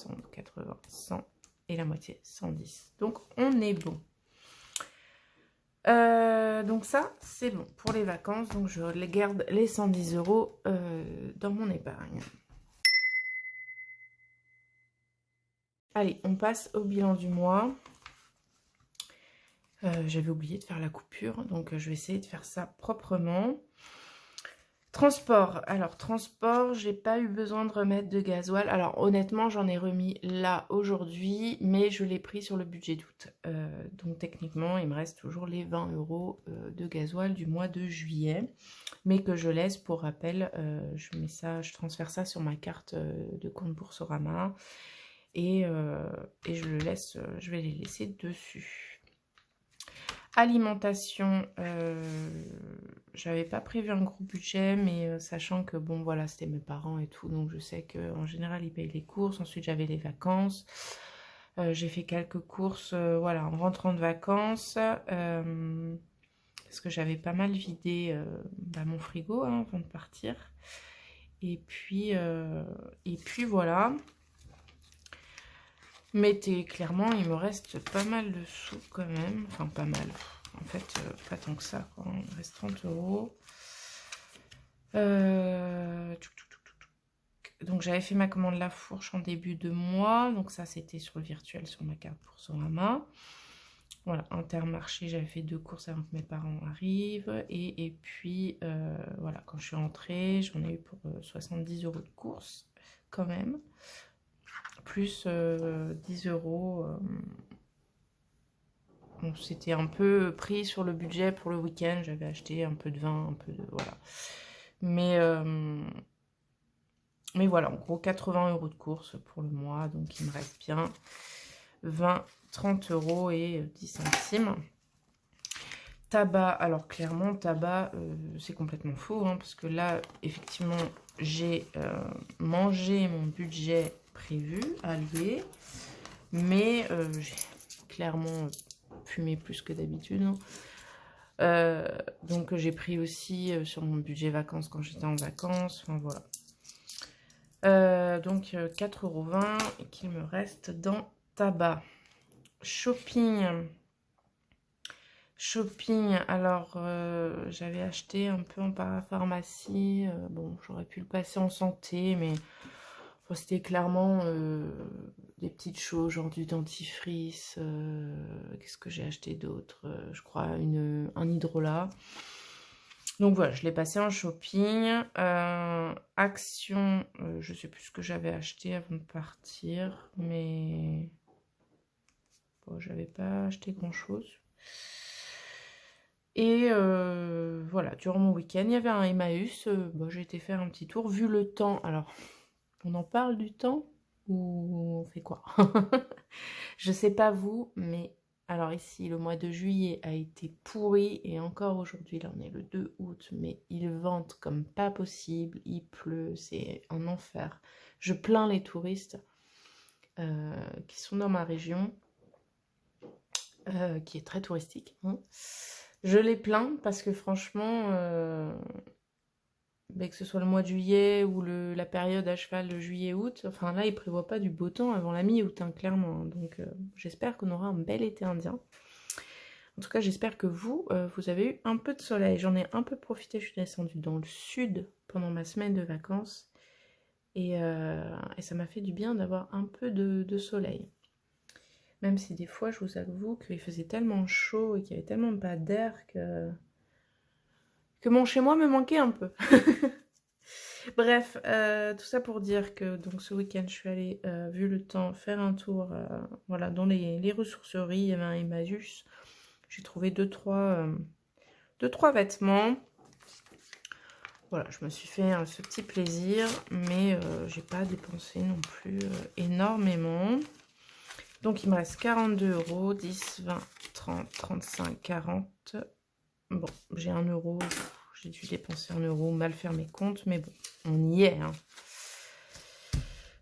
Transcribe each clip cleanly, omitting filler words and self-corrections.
60, 80, 100 et la moitié 110. Donc on est bon. Donc ça c'est bon pour les vacances. Donc je garde les 110 € dans mon épargne. Allez, on passe au bilan du mois. J'avais oublié de faire la coupure, donc je vais essayer de faire ça proprement. Transport. Alors, transport, j'ai pas eu besoin de remettre de gasoil. Alors, honnêtement, j'en ai remis là aujourd'hui, mais je l'ai pris sur le budget d'août. Donc, techniquement, il me reste toujours les 20 € de gasoil du mois de juillet, mais que je laisse pour rappel. Je mets ça, je transfère ça sur ma carte de compte Boursorama et je le laisse, je vais les laisser dessus. Alimentation, j'avais pas prévu un gros budget, mais sachant que bon voilà, c'était mes parents et tout, donc je sais qu'en général ils payent les courses. Ensuite j'avais les vacances, j'ai fait quelques courses voilà, en rentrant de vacances, parce que j'avais pas mal vidé mon frigo hein, avant de partir. Et puis voilà. Mais clairement, il me reste pas mal de sous quand même. Enfin, pas mal. En fait, pas tant que ça, quoi. Il me reste 30 €. Donc, j'avais fait ma commande La Fourche en début de mois. Donc, ça, c'était sur le virtuel, sur ma carte Boursorama. Voilà, Intermarché, j'avais fait 2 courses avant que mes parents arrivent. Et puis, voilà, quand je suis rentrée, j'en ai eu pour 70 € de courses, quand même. Plus 10 €. Bon, c'était un peu pris sur le budget pour le week-end. J'avais acheté un peu de vin, un peu de... Voilà. Mais voilà, en gros, 80 € de courses pour le mois. Donc, il me reste bien 20, 30 € et 10 centimes. Tabac, alors clairement, tabac, c'est complètement faux. Hein, parce que là, effectivement, j'ai mangé mon budget prévu, alloué. Mais j'ai clairement fumé plus que d'habitude. Hein. Donc j'ai pris aussi sur mon budget vacances quand j'étais en vacances. Enfin voilà. Donc 4,20 € qu'il me reste dans tabac. Shopping. Shopping, alors j'avais acheté un peu en parapharmacie. Bon, j'aurais pu le passer en santé, mais... C'était clairement des petites choses, genre du dentifrice. Qu'est-ce que j'ai acheté d'autre? Je crois un hydrolat. Donc voilà, je l'ai passé en shopping. Action, je sais plus ce que j'avais acheté avant de partir, mais bon, j'avais pas acheté grand-chose. Et voilà, durant mon week-end, il y avait un Emmaüs. Bon, j'ai été faire un petit tour, vu le temps. Alors... On en parle du temps ou on fait quoi? Je sais pas vous, mais alors ici, le mois de juillet a été pourri et encore aujourd'hui, là on est le 2 août, mais il vente comme pas possible, il pleut, c'est un enfer. Je plains les touristes qui sont dans ma région, qui est très touristique. Hein. Je les plains parce que franchement... que ce soit le mois de juillet ou la période à cheval de juillet-août, enfin là, ils prévoient pas du beau temps avant la mi-août, hein, clairement. Donc, j'espère qu'on aura un bel été indien. En tout cas, j'espère que vous, vous avez eu un peu de soleil. J'en ai un peu profité, je suis descendue dans le sud pendant ma semaine de vacances. Et ça m'a fait du bien d'avoir un peu de soleil. Même si des fois, je vous avoue qu'il faisait tellement chaud et qu'il y avait tellement pas d'air que mon chez-moi me manquait un peu. Bref, tout ça pour dire que donc ce week-end, je suis allée, vu le temps, faire un tour voilà, dans les ressourceries. Il y avait un Emmaüs. J'ai trouvé 2-3 vêtements. Voilà, je me suis fait ce petit plaisir, mais j'ai pas dépensé non plus énormément. Donc, il me reste 42 €, 10, 20, 30, 35, 40. Bon, j'ai 1 €. J'ai dû dépenser 1 €, mal faire mes comptes, mais bon, on y est. Hein.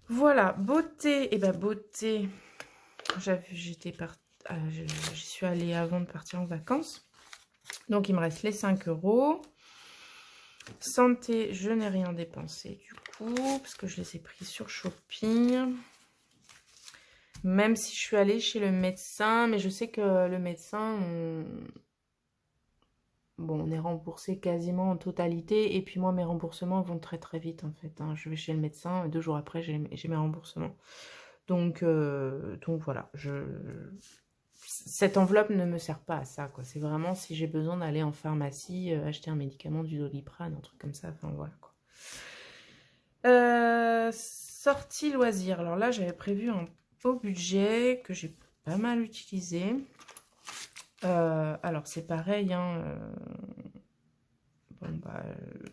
Voilà, beauté. Et bah, beauté, j'y suis allée avant de partir en vacances. Donc, il me reste les 5 €. Santé, je n'ai rien dépensé du coup, parce que je les ai pris sur shopping. Même si je suis allée chez le médecin, mais je sais que le médecin, bon, on est remboursé quasiment en totalité. Et puis moi, mes remboursements vont très très vite en fait, hein. Je vais chez le médecin, 2 jours après, j'ai mes remboursements. Donc voilà, cette enveloppe ne me sert pas à ça, quoi. C'est vraiment si j'ai besoin d'aller en pharmacie, acheter un médicament, du Doliprane, un truc comme ça. Enfin voilà, quoi. Sortie loisirs. Alors là, j'avais prévu un beau budget que j'ai pas mal utilisé. Alors c'est pareil, hein, bon, bah,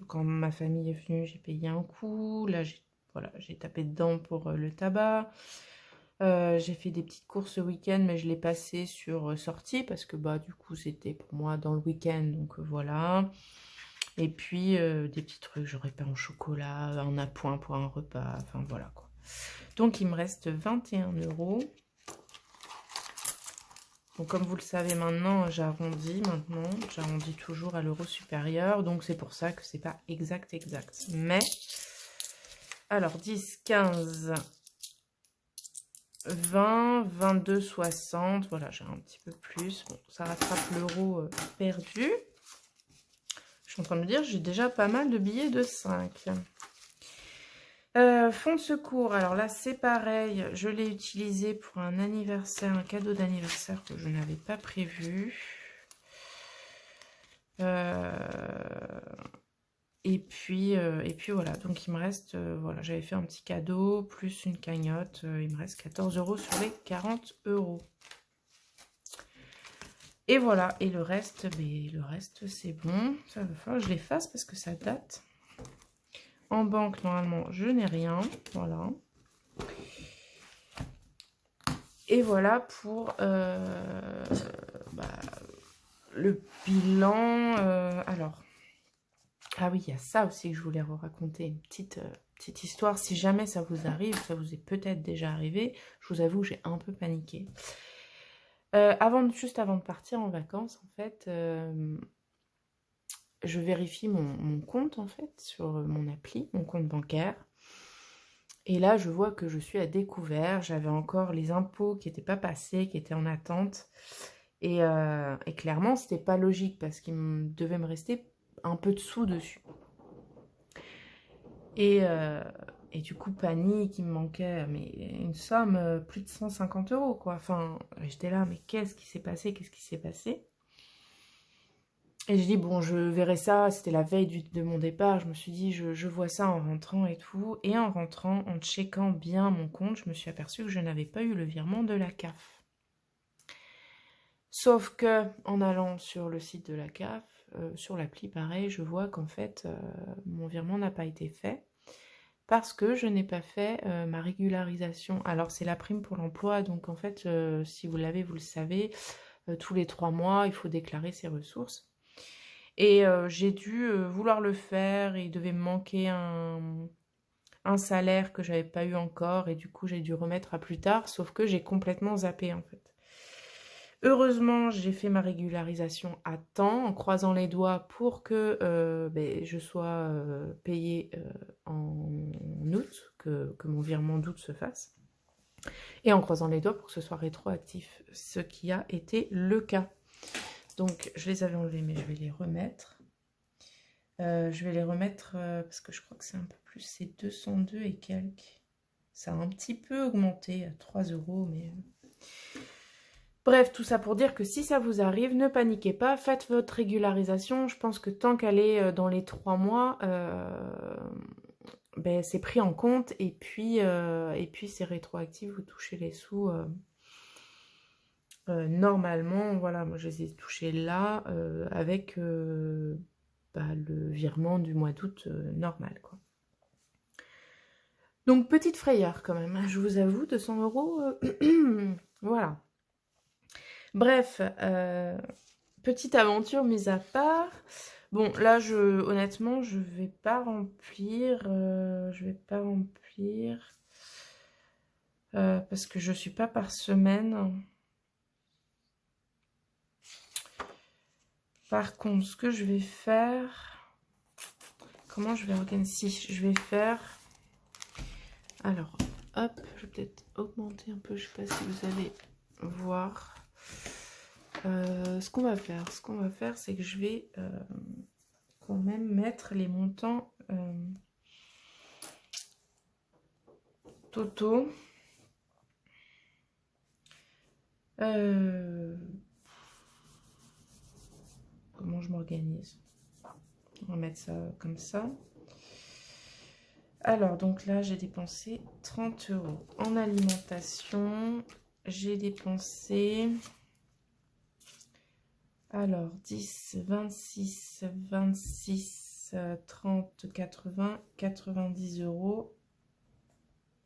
quand ma famille est venue, j'ai payé un coup. Là, voilà, j'ai tapé dedans pour le tabac. J'ai fait des petites courses ce week-end, mais je l'ai passé sur sortie parce que bah du coup c'était pour moi dans le week-end, donc voilà. Et puis des petits trucs, j'aurais pas en chocolat, un appoint pour un repas, enfin voilà quoi. Donc il me reste 21 €. Donc comme vous le savez maintenant, j'arrondis maintenant, j'arrondis toujours à l'euro supérieur, donc c'est pour ça que c'est pas exact. Mais alors 10, 15, 20, 22, 60, voilà, j'ai un petit peu plus. Bon, ça rattrape l'euro perdu. Je suis en train de me dire, j'ai déjà pas mal de billets de 5. Fonds de secours, alors là c'est pareil, je l'ai utilisé pour un anniversaire, un cadeau d'anniversaire que je n'avais pas prévu. Et puis voilà, donc il me reste, voilà, j'avais fait un petit cadeau, plus une cagnotte, il me reste 14 € sur les 40 €. Et voilà, et le reste, c'est bon, ça va falloir que je l'efface parce que ça date. En banque, normalement, je n'ai rien, voilà. Et voilà pour le bilan. Alors, ah oui, il y a ça aussi que je voulais vous raconter, une petite histoire. Si jamais ça vous arrive, ça vous est peut-être déjà arrivé, je vous avoue, j'ai un peu paniqué. Juste avant de partir en vacances, en fait, je vérifie mon compte, en fait, sur mon appli, mon compte bancaire. Et là, je vois que je suis à découvert. J'avais encore les impôts qui n'étaient pas passés, qui étaient en attente. Et clairement, c'était pas logique parce qu'il devait me rester un peu de sous dessus. Et du coup, panique, il me manquait mais une somme, plus de 150 €, quoi. Enfin, j'étais là, mais qu'est-ce qui s'est passé? Qu'est-ce qui s'est passé? Et je dis, bon, je verrai ça. C'était la veille de mon départ. Je me suis dit, je vois ça en rentrant et tout. Et en rentrant, en checkant bien mon compte, je me suis aperçue que je n'avais pas eu le virement de la CAF. Sauf que, en allant sur le site de la CAF, sur l'appli, pareil, je vois qu'en fait, mon virement n'a pas été fait parce que je n'ai pas fait ma régularisation. Alors, c'est la prime pour l'emploi, donc en fait, si vous l'avez, vous le savez, tous les 3 mois, il faut déclarer ses ressources. Et j'ai dû vouloir le faire, et il devait me manquer un salaire que j'avais pas eu encore, et du coup, j'ai dû remettre à plus tard, sauf que j'ai complètement zappé, en fait. Heureusement, j'ai fait ma régularisation à temps, en croisant les doigts pour que je sois payée en août, que mon virement d'août se fasse. Et en croisant les doigts pour que ce soit rétroactif, ce qui a été le cas. Donc, je les avais enlevés, mais je vais les remettre. Parce que je crois que c'est un peu plus, c'est 202 et quelques. Ça a un petit peu augmenté à 3 €, mais... Bref, tout ça pour dire que si ça vous arrive, ne paniquez pas, faites votre régularisation. Je pense que tant qu'elle est dans les 3 mois, c'est pris en compte. Et puis c'est rétroactif, vous touchez les sous. Normalement, voilà, moi je les ai touchés là avec le virement du mois d'août normal, quoi. Donc, petite frayeur quand même, hein, je vous avoue, 200 €, voilà. Bref, petite aventure mise à part. Bon, là, honnêtement, je vais pas remplir. Parce que je suis pas par semaine. Par contre, ce que je vais faire... Comment je vais organiser? Si, je vais faire... Alors, Hop, je vais peut-être augmenter un peu, je sais pas si vous allez voir. Ce qu'on va faire, c'est que je vais quand même mettre les montants totaux. Comment je m'organise? On va mettre ça comme ça. Alors, donc là, j'ai dépensé 30 € en alimentation. J'ai dépensé... Alors, 10, 26, 26, 30, 80, 90 €,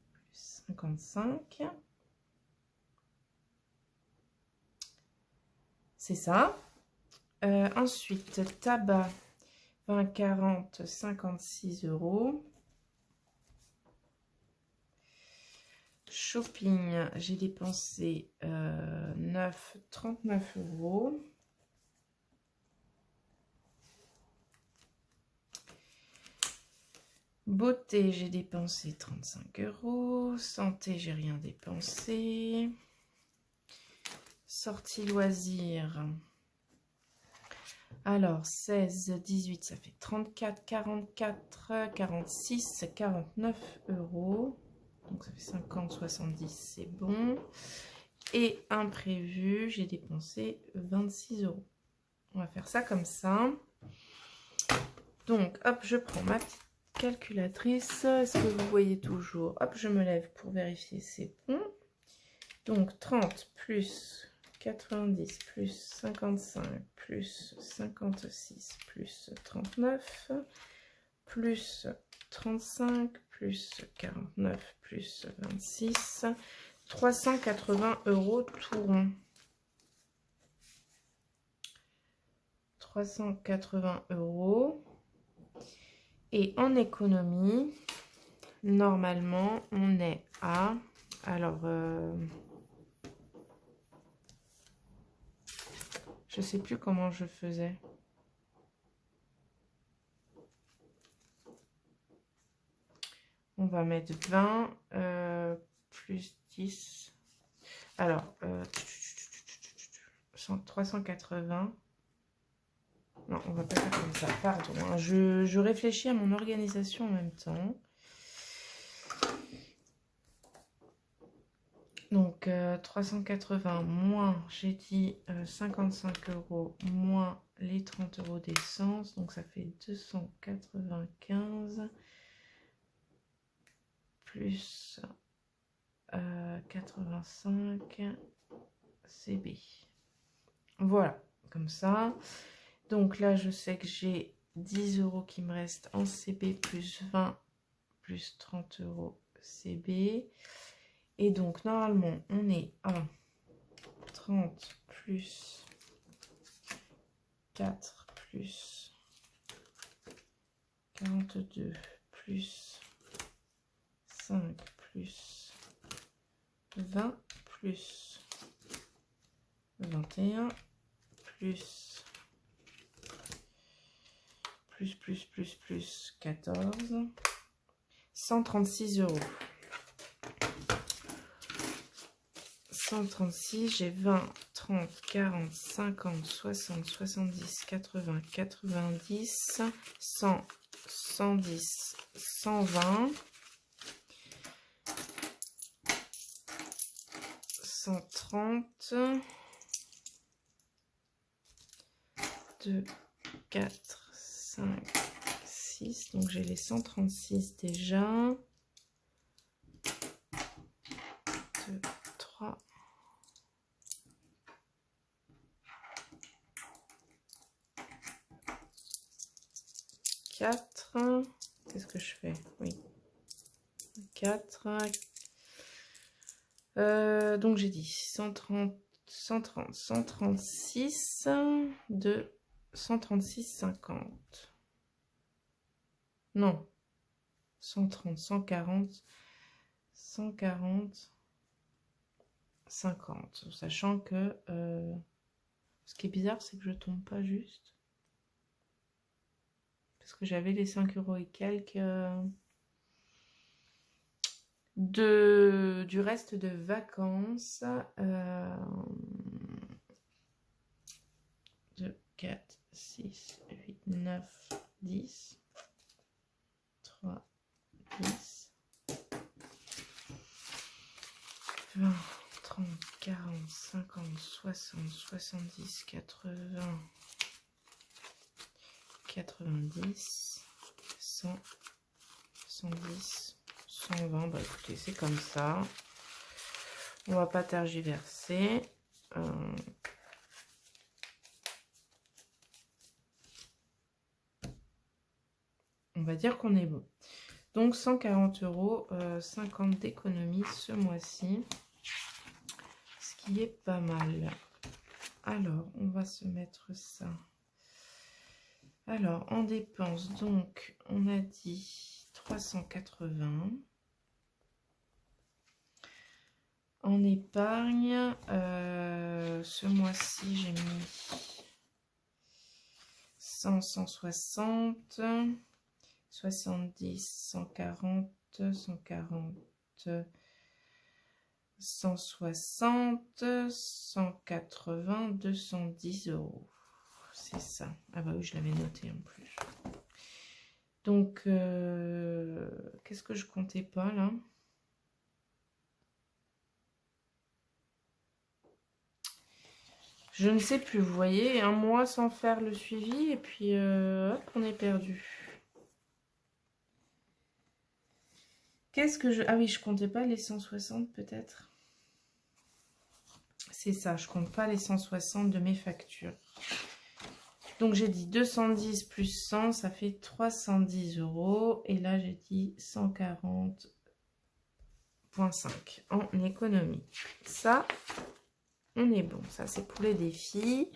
plus 55. C'est ça. Ensuite, tabac, 20, 40, 56 €. Shopping, j'ai dépensé 9, 39 €. Beauté, j'ai dépensé 35 €. Santé, j'ai rien dépensé. Sortie loisirs. Alors, 16, 18, ça fait 34, 44, 46, 49 €. Donc, ça fait 50, 70, c'est bon. Et imprévu, j'ai dépensé 26 €. On va faire ça comme ça. Donc, hop, je prends ma petite calculatrice. Est-ce que vous voyez toujours? Hop, je me lève pour vérifier, c'est bon. Donc, 30 plus 90 plus 55 plus 56 plus 39 plus 35 plus 49 plus 26, 380 € tout rond. 380 €. Et en économie, normalement, on est à... Alors, je sais plus comment je faisais. On va mettre 20 plus 10. Alors, 380. Non, on va pas faire comme ça. Pardon. Hein. Je réfléchis à mon organisation en même temps. Donc, 380 moins, j'ai dit 55 € moins les 30 € d'essence. Donc, ça fait 295 plus 85 CB. Voilà, comme ça. Donc là, je sais que j'ai 10 € qui me restent en CB plus 20 plus 30 € CB. Et donc, normalement, on est à 30 plus 4 plus 42 plus 5 plus 20 plus 21 plus 14, 136 €. 136, j'ai 20, 30, 40, 50, 60, 70, 80, 90, 100, 110, 120, 130, 2, 4, 5, 6. Donc j'ai les 136 déjà. 2, 3. 4. Qu'est-ce que je fais? Oui. 4. Donc j'ai dit 130, 130, 136 de 136, 50. Non. 130, 140, 140, 50. Sachant que ce qui est bizarre, c'est que je tombe pas juste. Parce que j'avais les 5 € et quelques. du reste de vacances. 2, 4, 6, 8, 9, 10, 3, 10, 20, 30, 40, 50, 60, 70, 80, 90, 100, 110, 120. Bah écoutez, c'est comme ça. On va pas tergiverser. On va dire qu'on est bon. Donc 140 €, 50 d'économie ce mois-ci. Ce qui est pas mal. Alors, on va se mettre ça. Alors, en dépenses, donc, on a dit 380. En épargne, ce mois-ci, j'ai mis 100, 160, 70, 140, 140, 160, 180, 210 €. C'est ça. Ah bah oui, je l'avais noté en plus. Donc, qu'est-ce que je comptais pas là? Je ne sais plus, vous voyez, un mois sans faire le suivi et puis hop, on est perdu. Qu'est-ce que je... Ah oui, je comptais pas les 160 peut-être. C'est ça, je compte pas les 160 de mes factures. Donc j'ai dit 210 plus 100, ça fait 310 €. Et là j'ai dit 140,5 en économie. Ça, on est bon. Ça c'est pour les défis.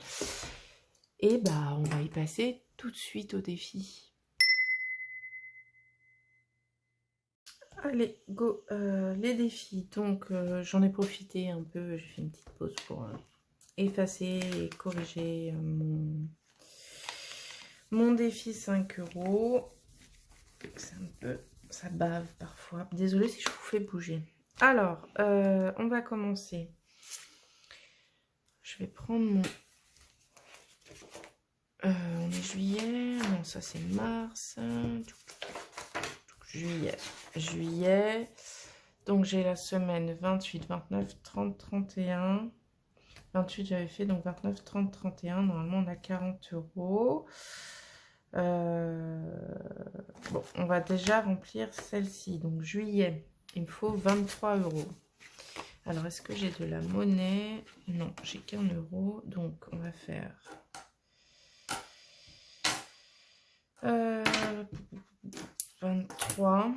Et bah on va y passer tout de suite au défi. Allez, go, les défis. Donc, j'en ai profité un peu. J'ai fait une petite pause pour effacer et corriger mon défi 5 €. C'est un peu... Ça bave parfois. Désolée si je vous fais bouger. Alors, on va commencer. Je vais prendre mon... on est juillet. Non, ça c'est mars. Juillet. Donc j'ai la semaine 28, 29, 30, 31. 28 j'avais fait, donc 29, 30, 31. Normalement on a 40 €. Bon, on va déjà remplir celle-ci. Donc juillet, il me faut 23 €. Alors est-ce que j'ai de la monnaie? Non, j'ai qu'1 €. Donc on va faire... 23.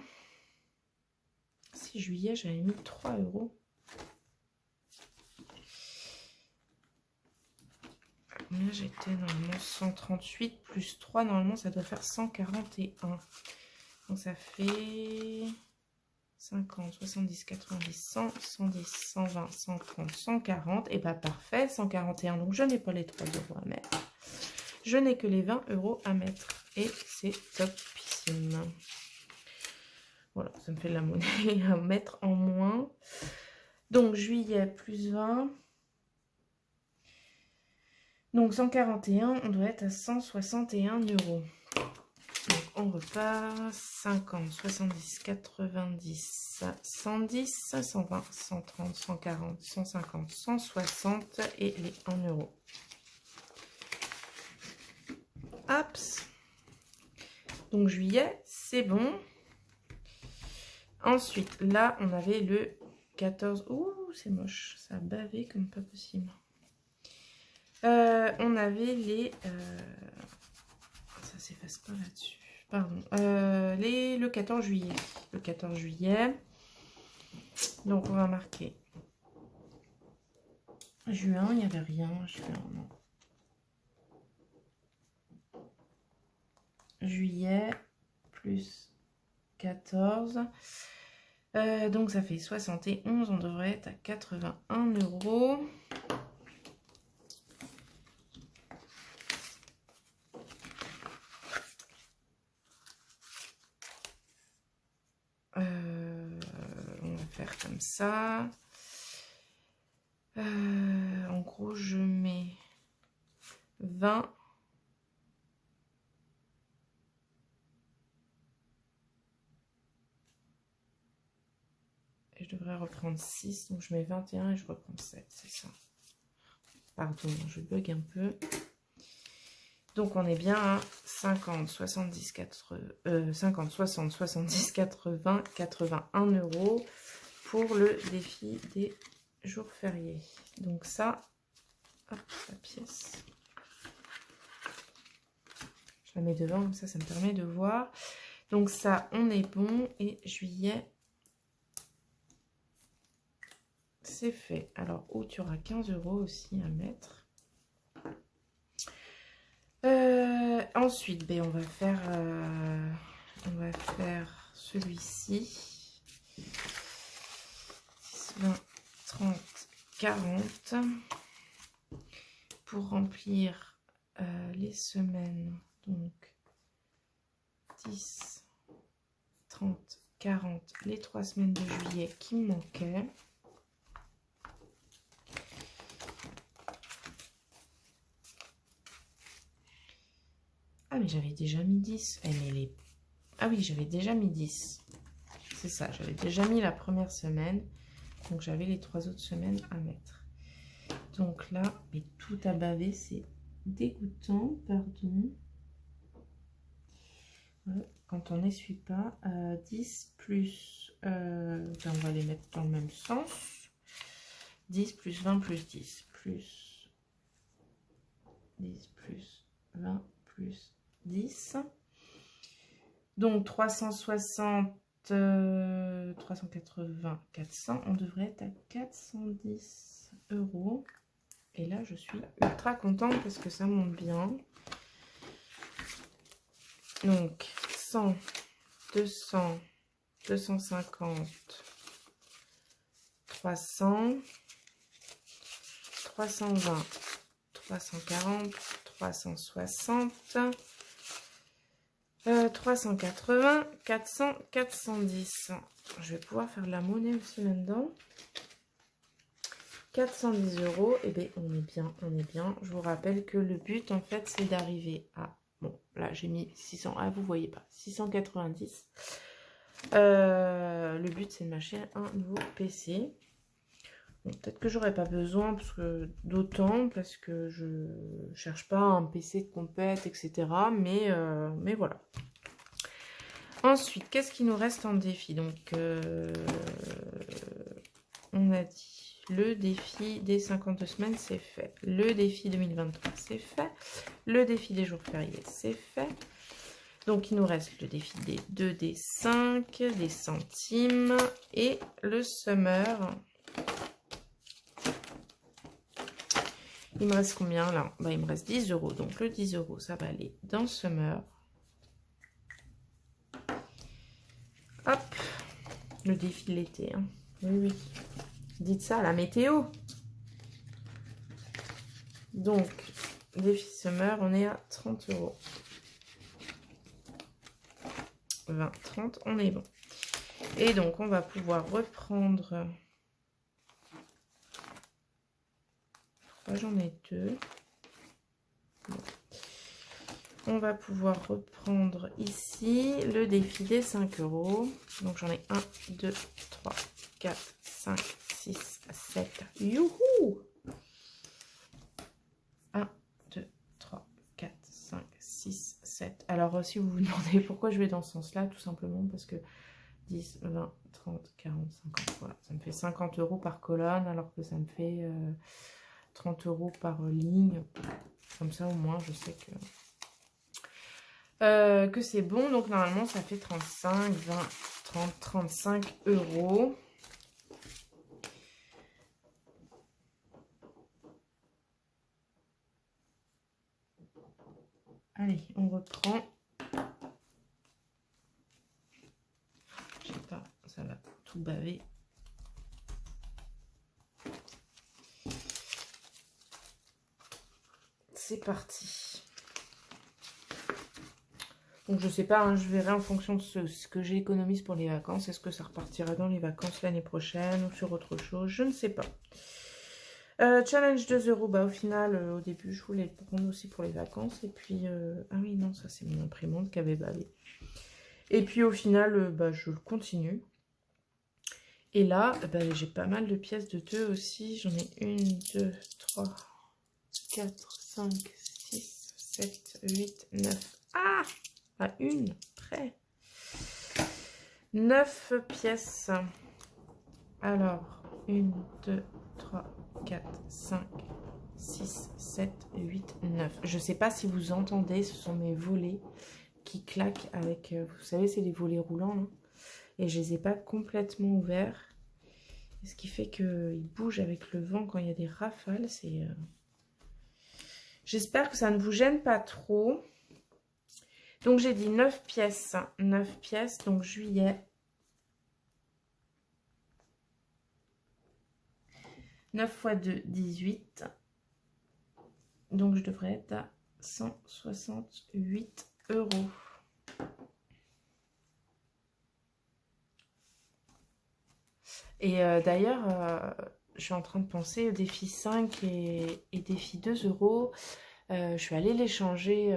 6 juillet, j'avais mis 3 €. Combien j'étais normalement? 138 plus 3, normalement ça doit faire 141. Donc ça fait 50, 70, 90, 100, 110, 120, 130, 140. Et bah parfait, 141. Donc je n'ai pas les 3 € à mettre. Je n'ai que les 20 € à mettre. Et c'est topissime. Voilà, ça me fait de la monnaie à mettre en moins. Donc juillet plus 20. Donc 141, on doit être à 161 €. Donc on repart. 50, 70, 90, 110, 120, 130, 140, 150, 160 et les 1 €. Hop. Donc juillet, c'est bon. Ensuite, là, on avait le 14. Ouh, c'est moche. Ça a bavé comme pas possible. On avait les... ça s'efface pas là-dessus. Pardon. Le 14 juillet. Le 14 juillet. Donc, on va marquer juin. Il n'y avait rien. Juin, non. Juillet plus 14. Donc, ça fait 71. On devrait être à 81 €. On faire comme ça. En gros, je mets 20. Et je devrais reprendre 6. Donc, je mets 21 et je reprends 7. C'est ça. Pardon, je bug un peu. Donc, on est bien à 50, 70, 50, 60, 70, 80, 81 € pour le défi des jours fériés. Donc ça, hop, la pièce. Je la mets devant, comme ça me permet de voir. Donc ça, on est bon. Et juillet, c'est fait. Alors, août, tu auras 15 € aussi à mettre. Ensuite, ben, on va faire celui-ci. 20, 30, 40. Pour remplir les semaines. Donc, 10, 30, 40. Les 3 semaines de juillet qui me manquaient. Ah, mais j'avais déjà mis 10. Ah oui, j'avais déjà mis 10. C'est ça, j'avais déjà mis la première semaine. Donc, j'avais les 3 autres semaines à mettre. Donc là, mais tout a bavé, c'est dégoûtant, pardon. Voilà, quand on n'essuie pas, 10 plus... on va les mettre dans le même sens. 10 plus 20 plus 10 plus 10 plus 20 plus 10. Donc 360, 380, 400. On devrait être à 410 €. Et là, je suis ultra contente parce que ça monte bien. Donc 100, 200, 250, 300, 320, 340, 360, 380, 400, 410. Je vais pouvoir faire de la monnaie aussi là-dedans. 410 €. Et bien, on est bien, on est bien. Je vous rappelle que le but, en fait, c'est d'arriver à... Bon, là, j'ai mis 600. Ah, vous voyez pas. 690. Le but, c'est de m'acheter un nouveau PC. Bon, peut-être que j'aurais pas besoin d'autant parce que je cherche pas un PC de compète, etc. Mais voilà. Ensuite, qu'est-ce qui nous reste en défi? Donc, on a dit le défi des 52 semaines, c'est fait. Le défi 2023, c'est fait. Le défi des jours fériés, c'est fait. Donc, il nous reste le défi des 2, des 5, des centimes et le summer. Il me reste combien là? Bah, il me reste 10 €. Donc, le 10 €, ça va aller dans summer. Hop. Le défi de l'été. Hein. Oui, oui. Dites ça à la météo. Donc, défi summer, on est à 30 €. 20, 30, on est bon. Et donc, on va pouvoir reprendre... J'en ai 2. Bon. On va pouvoir reprendre ici le défi des 5 €. Donc, j'en ai 1, 2, 3, 4, 5, 6, 7. Youhou! 1, 2, 3, 4, 5, 6, 7. Alors, si vous vous demandez pourquoi je vais dans ce sens-là, tout simplement parce que 10, 20, 30, 40, 50. Voilà, ça me fait 50 € par colonne, alors que ça me fait 30 € par ligne. Comme ça, au moins, je sais que c'est bon. Donc, normalement, ça fait 35, 20, 30, 35 €. Allez, on reprend. Je sais pas, ça va tout baver. C'est parti. Donc je sais pas, hein, je verrai en fonction de ce que j'économise pour les vacances. Est-ce que ça repartira dans les vacances l'année prochaine ou sur autre chose? Je ne sais pas. Challenge 2 €. Bah, au final, au début, je voulais le prendre aussi pour les vacances. Et puis, ah oui, non, ça c'est mon imprimante qui avait bavé. Et puis au final, bah, je le continue. Et là, bah, j'ai pas mal de pièces de 2 aussi. J'en ai 1, 2, 3, 4, 5, 6, 7, 8, 9. Ah! À une près. 9 pièces. Alors, 1, 2, 3, 4, 5, 6, 7, 8, 9. Je ne sais pas si vous entendez, ce sont mes volets qui claquent avec... vous savez, c'est les volets roulants. Là, et je ne les ai pas complètement ouverts. Ce qui fait qu'ils bougent avec le vent quand il y a des rafales. J'espère que ça ne vous gêne pas trop. Donc j'ai dit 9 pièces. 9 pièces, donc juillet. 9 fois 2, 18. Donc je devrais être à 168 €. Et d'ailleurs, je suis en train de penser au défi 5 et défi 2 €. Je suis allée les changer.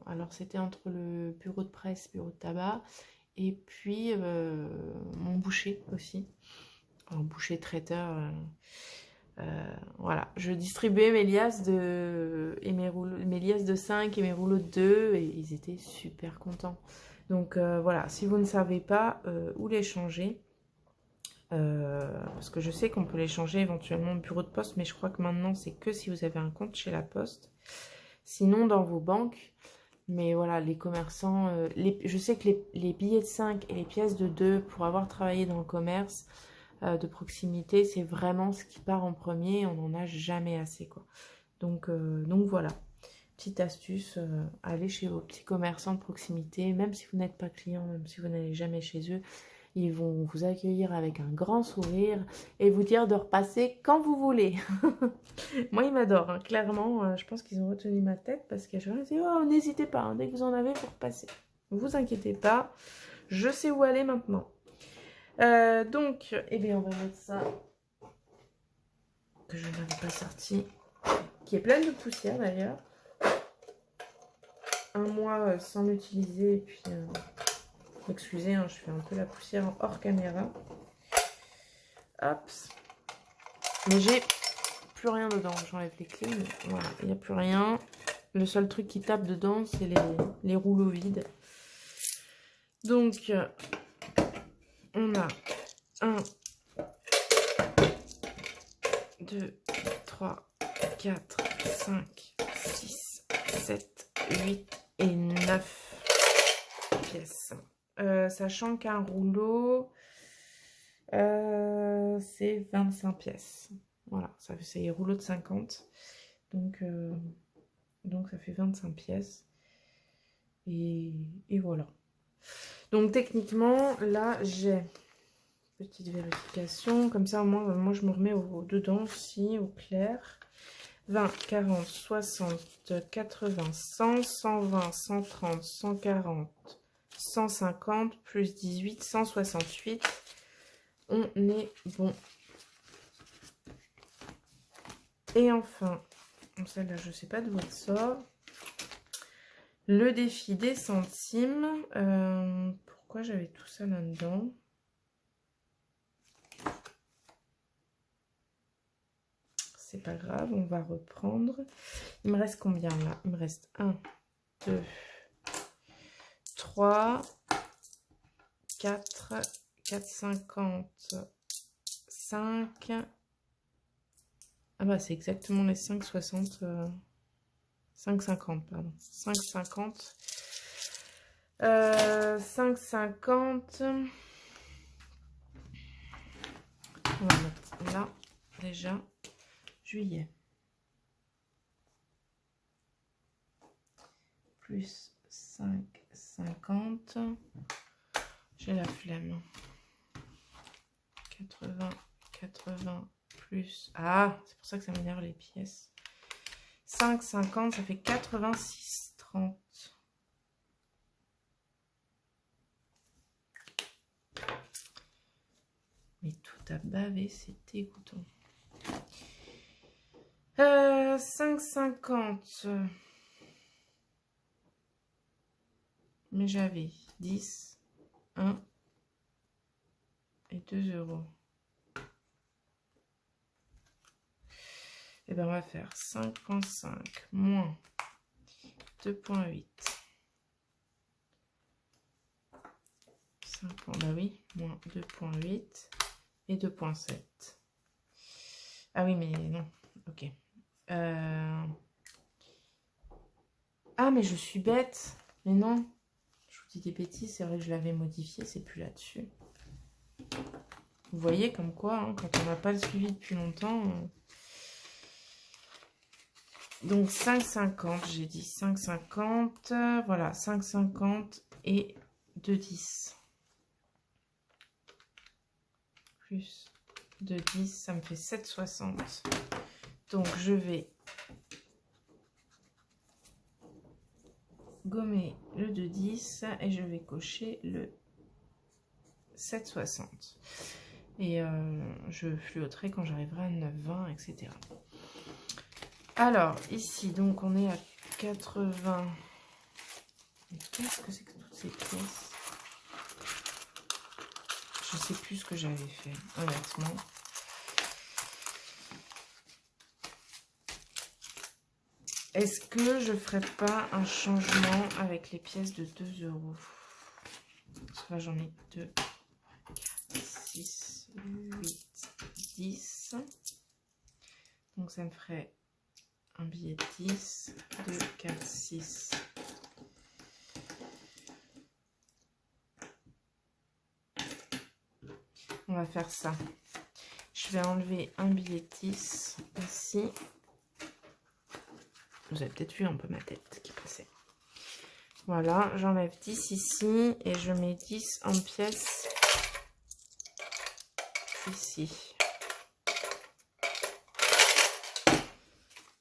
Alors c'était entre le bureau de presse, bureau de tabac, et puis mon boucher aussi. Un boucher traiteur. Voilà, je distribuais mes liasses mes liasses de 5 et mes rouleaux de 2 et ils étaient super contents. Donc voilà, si vous ne savez pas où les changer, parce que je sais qu'on peut les changer éventuellement au bureau de poste, mais je crois que maintenant c'est que si vous avez un compte chez la poste, sinon dans vos banques. Mais voilà, les commerçants, je sais que les billets de 5 et les pièces de 2 pour avoir travaillé dans le commerce de proximité, c'est vraiment ce qui part en premier. On n'en a jamais assez, quoi. Donc voilà, petite astuce, allez chez vos petits commerçants de proximité, même si vous n'êtes pas client, même si vous n'allez jamais chez eux, ils vont vous accueillir avec un grand sourire et vous dire de repasser quand vous voulez. Moi, ils m'adorent, hein. Clairement, je pense qu'ils ont retenu ma tête parce que je leur ai dit, oh, n'hésitez pas, hein, dès que vous en avez, vous repassez. Ne vous inquiétez pas, je sais où aller maintenant. Donc, eh bien, on va mettre ça, que je n'avais pas sorti, qui est pleine de poussière d'ailleurs. Un mois sans l'utiliser, et puis, excusez, hein, je fais un peu la poussière hors caméra. Hop. Mais j'ai plus rien dedans, j'enlève les clés, mais voilà, il n'y a plus rien. Le seul truc qui tape dedans, c'est les rouleaux vides. Donc, on a 1, 2, 3, 4, 5, 6, 7, 8 et 9 pièces. Sachant qu'un rouleau, c'est 25 pièces. Voilà, ça fait les rouleaux de 50. Donc ça fait 25 pièces. Et voilà. Donc techniquement, là, j'ai petite vérification. Comme ça, au moins, moi, je me remets dedans aussi, au clair. 20, 40, 60, 80, 100, 120, 130, 140, 150, plus 18, 168. On est bon. Et enfin, celle-là, je ne sais pas d'où elle sort. Le défi des centimes. Pourquoi j'avais tout ça là-dedans? C'est pas grave, on va reprendre. Il me reste combien là? Il me reste 1, 2, 3, 4, 4,50, 5. Ah bah c'est exactement les 5,60. 5,50, pardon. 5,50. 5,50. On va mettre là, déjà. Juillet. Plus 5,50. J'ai la flemme. 80, 80 plus... Ah, c'est pour ça que ça m'énerve les pièces. 5,50, ça fait 86,30. Mais tout a bavé, c'est dégoûtant. 5,50. Mais j'avais 10, 1 et 2 euros. Et bien on va faire 5,5 moins 2,8. 5, bah oui, moins 2,8 et 2,7. Ah oui, mais non, ok. Ah, mais je suis bête. Mais non, je vous dis des bêtises, c'est vrai que je l'avais modifié, c'est plus là-dessus. Vous voyez comme quoi, hein, quand on n'a pas le suivi depuis longtemps... Donc 5,50, j'ai dit 5,50, voilà, 5,50 et 2,10. Plus 2,10, ça me fait 7,60. Donc je vais gommer le 2,10 et je vais cocher le 7,60. Et je fluoterai quand j'arriverai à 9,20, etc. Alors, ici, donc, on est à 80. Mais qu'est-ce que c'est que toutes ces pièces? Je sais plus ce que j'avais fait, honnêtement. Est-ce que je ferais pas un changement avec les pièces de 2 euros? Parce que là, j'en ai 2, 6, 8, 10. Donc, ça me ferait un billet de 10, 2, 4, 6. On va faire ça. Je vais enlever un billet de 10 ici. Vous avez peut-être vu un peu ma tête qui passait. Voilà, j'enlève 10 ici et je mets 10 en pièces ici.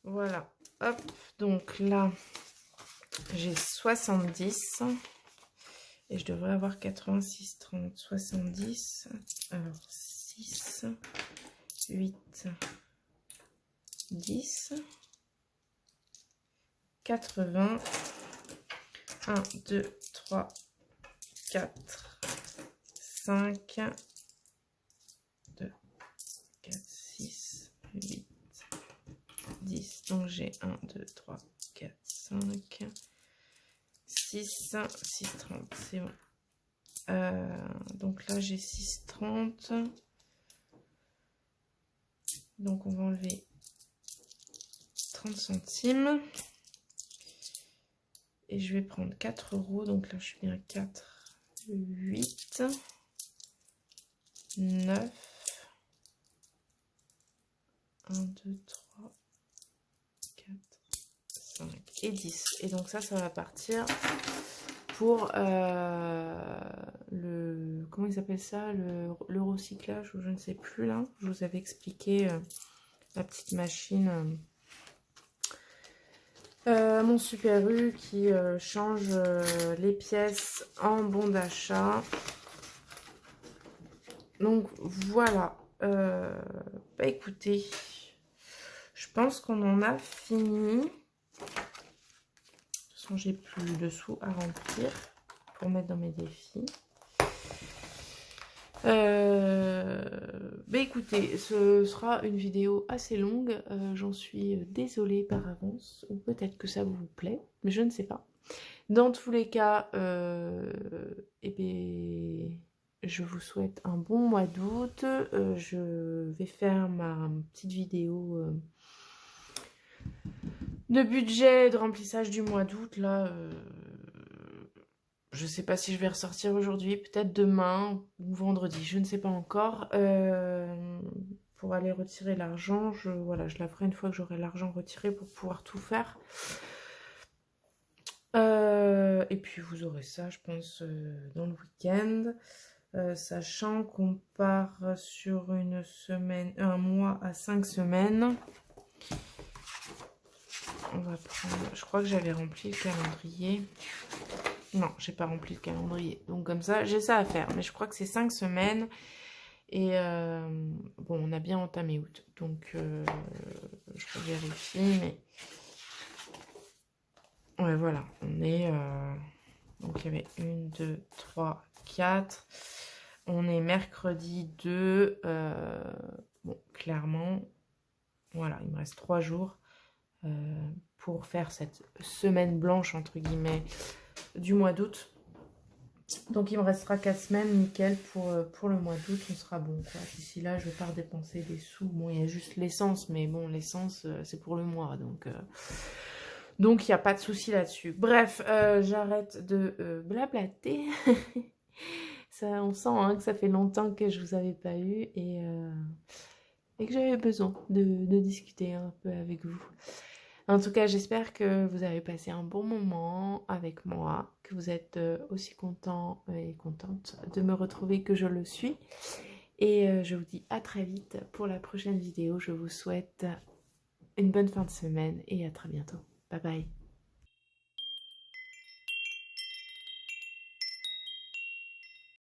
Voilà, hop, donc là, j'ai 70 et je devrais avoir 86, 30, 70. Alors, 6, 8, 10, 80, 1, 2, 3, 4, 5, 2, 4, 6, 8, 10. Donc j'ai 1, 2, 3, 4, 5, 6, 6, 30. C'est bon. Donc là j'ai 6, 30. Donc on va enlever 30 centimes. Et je vais prendre 4 euros. Donc là je suis bien à 4, 8, 9, 1, 2, 3, 4, 5 et 10. Et donc ça va partir pour le... Comment ils appellent ça? Le recyclage ou je ne sais plus là. Je vous avais expliqué la petite machine... mon Super U qui change les pièces en bon d'achat. Donc voilà. Bah écoutez, je pense qu'on en a fini. De toute façon, j'ai plus de sous à remplir pour mettre dans mes défis. Bah écoutez, ce sera une vidéo assez longue, j'en suis désolée par avance, ou peut-être que ça vous plaît, mais je ne sais pas. Dans tous les cas, eh bien, je vous souhaite un bon mois d'août. Je vais faire ma petite vidéo de budget, de remplissage du mois d'août, là... Je ne sais pas si je vais ressortir aujourd'hui, peut-être demain ou vendredi, je ne sais pas encore. Pour aller retirer l'argent, voilà, je la ferai une fois que j'aurai l'argent retiré pour pouvoir tout faire. Et puis vous aurez ça, je pense, dans le week-end. Sachant qu'on part sur une semaine, un mois à 5 semaines. On va prendre, je crois que j'avais rempli le calendrier. Non, j'ai pas rempli le calendrier. Donc comme ça, j'ai ça à faire. Mais je crois que c'est 5 semaines. Et bon, on a bien entamé août, donc je vérifie, mais ouais, voilà, on est... donc il y avait 1, 2, 3, 4. On est mercredi 2. Bon, clairement, voilà, il me reste 3 jours pour faire cette semaine blanche, entre guillemets, du mois d'août. Donc il me restera 4 semaines, nickel, pour le mois d'août, on sera bon, quoi. D'ici là, je vais pas redépenser des sous. Bon, il y a juste l'essence, mais bon, l'essence, c'est pour le mois, donc il n'y a pas de souci là-dessus. Bref, j'arrête de blablater. Ça, on sent hein, que ça fait longtemps que je vous avais pas eu et que j'avais besoin de discuter un peu avec vous. En tout cas, j'espère que vous avez passé un bon moment avec moi, que vous êtes aussi content et contente de me retrouver que je le suis. Et je vous dis à très vite pour la prochaine vidéo. Je vous souhaite une bonne fin de semaine et à très bientôt. Bye bye.